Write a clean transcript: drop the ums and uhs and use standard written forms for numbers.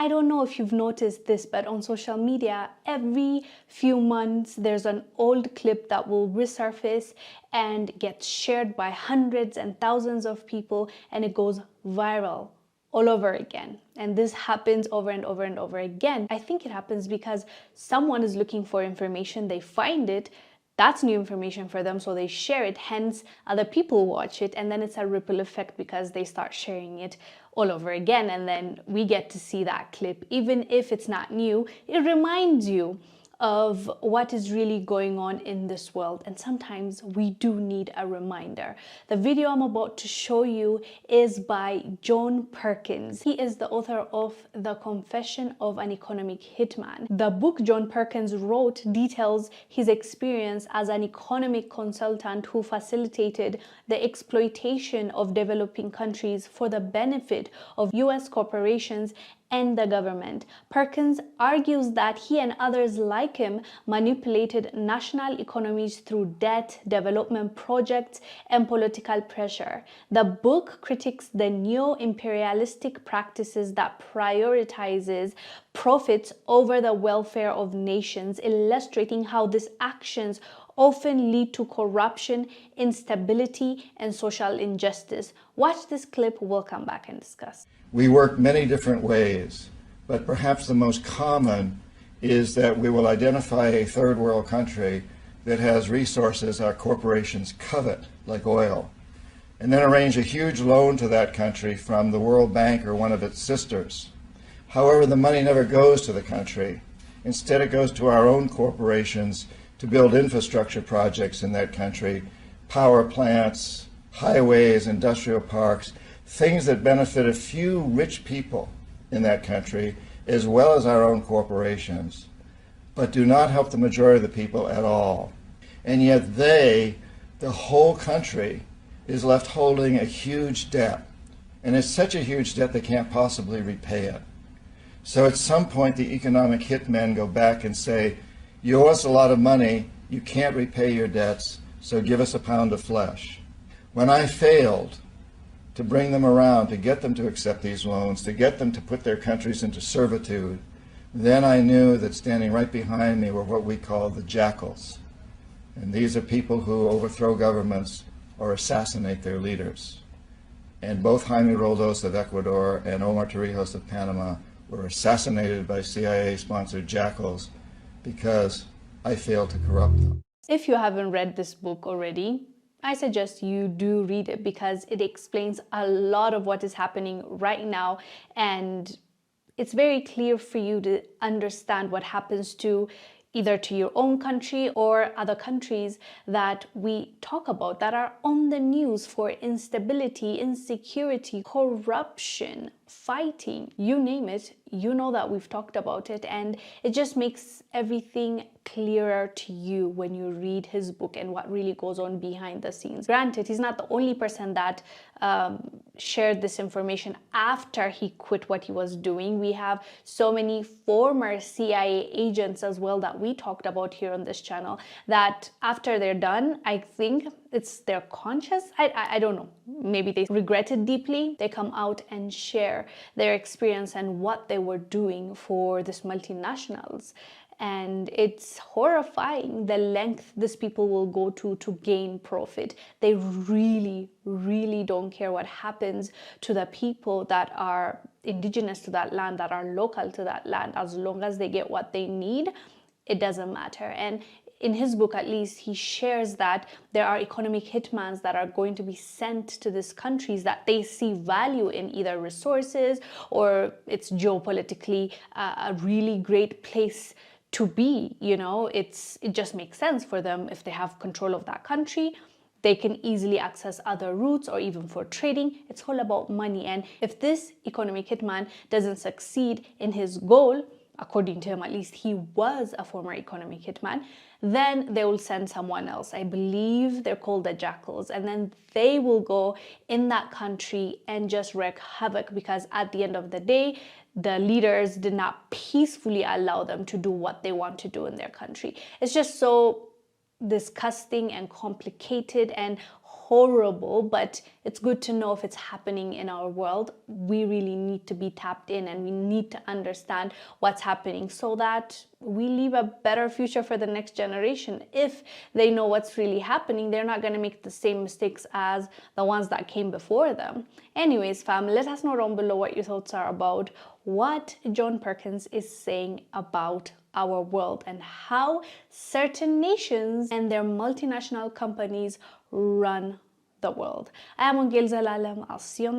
I don't know if you've noticed this, but on social media, every few months, there's an old clip that will resurface and gets shared by hundreds and thousands of people, and it goes viral all over again. And this happens over and over and over again. I think it happens because someone is looking for information, they find it, that's new information for them, so they share it, hence other people watch it, and then it's a ripple effect because they start sharing it all over again, and then we get to see that clip. Even if it's not new, it reminds you of what is really going on in this world, and sometimes we do need a reminder. The video I'm about to show you is by John Perkins. He is the author of The Confession of an Economic Hitman. The book John Perkins wrote details his experience as an economic consultant who facilitated the exploitation of developing countries for the benefit of US corporations and the government. Perkins argues that he and others like him manipulated national economies through debt, development projects, and political pressure. The book critiques the neo-imperialistic practices that prioritizes profits over the welfare of nations, illustrating how these actions often lead to corruption, instability, and social injustice. Watch this clip, we'll come back and discuss. We work many different ways, but perhaps the most common is that we will identify a third world country that has resources our corporations covet, like oil, and then arrange a huge loan to that country from the World Bank or one of its sisters. However, the money never goes to the country. Instead, it goes to our own corporations to build infrastructure projects in that country, power plants, highways, industrial parks, things that benefit a few rich people in that country, as well as our own corporations, but do not help the majority of the people at all. And yet the whole country, is left holding a huge debt. And it's such a huge debt they can't possibly repay it. So at some point, the economic hitmen go back and say, you owe us a lot of money, you can't repay your debts, so give us a pound of flesh. When I failed to bring them around, to get them to accept these loans, to get them to put their countries into servitude, then I knew that standing right behind me were what we call the jackals. And these are people who overthrow governments or assassinate their leaders. And both Jaime Roldos of Ecuador and Omar Torrijos of Panama were assassinated by CIA-sponsored jackals because I failed to corrupt them. If you haven't read this book already, I suggest you do read it because it explains a lot of what is happening right now, and it's very clear for you to understand what happens to either to your own country or other countries that we talk about that are on the news for instability, insecurity, corruption, fighting, you name it. You know that we've talked about it, and it just makes everything clearer to you when you read his book and what really goes on behind the scenes. Granted, he's not the only person that shared this information after he quit what he was doing. We have so many former CIA agents as well that we talked about here on this channel that after they're done, I think it's their conscience. I don't know. Maybe they regret it deeply. They come out and share their experience and what they were doing for these multinationals. And it's horrifying the length these people will go to gain profit. They really, really don't care what happens to the people that are indigenous to that land, that are local to that land. As long as they get what they need, it doesn't matter. And in his book, at least, he shares that there are economic hitmans that are going to be sent to these countries that they see value in either resources or it's geopolitically a really great place to be. You know, it just makes sense for them. If they have control of that country, they can easily access other routes or even for trading. It's all about money. And if this economic hitman doesn't succeed in his goal, according to him at least, he was a former economic hitman, then they will send someone else. I believe they're called the jackals, and then they will go in that country and just wreak havoc, because at the end of the day, the leaders did not peacefully allow them to do what they want to do in their country. It's just so disgusting and complicated and horrible, but it's good to know if it's happening in our world. We really need to be tapped in, and we need to understand what's happening so that we leave a better future for the next generation. If they know what's really happening, they're not going to make the same mistakes as the ones that came before them. Anyways, fam, let us know down below what your thoughts are about what John Perkins is saying about our world and how certain nations and their multinational companies run the world. I am Wongel Zelalem. I'll see you on the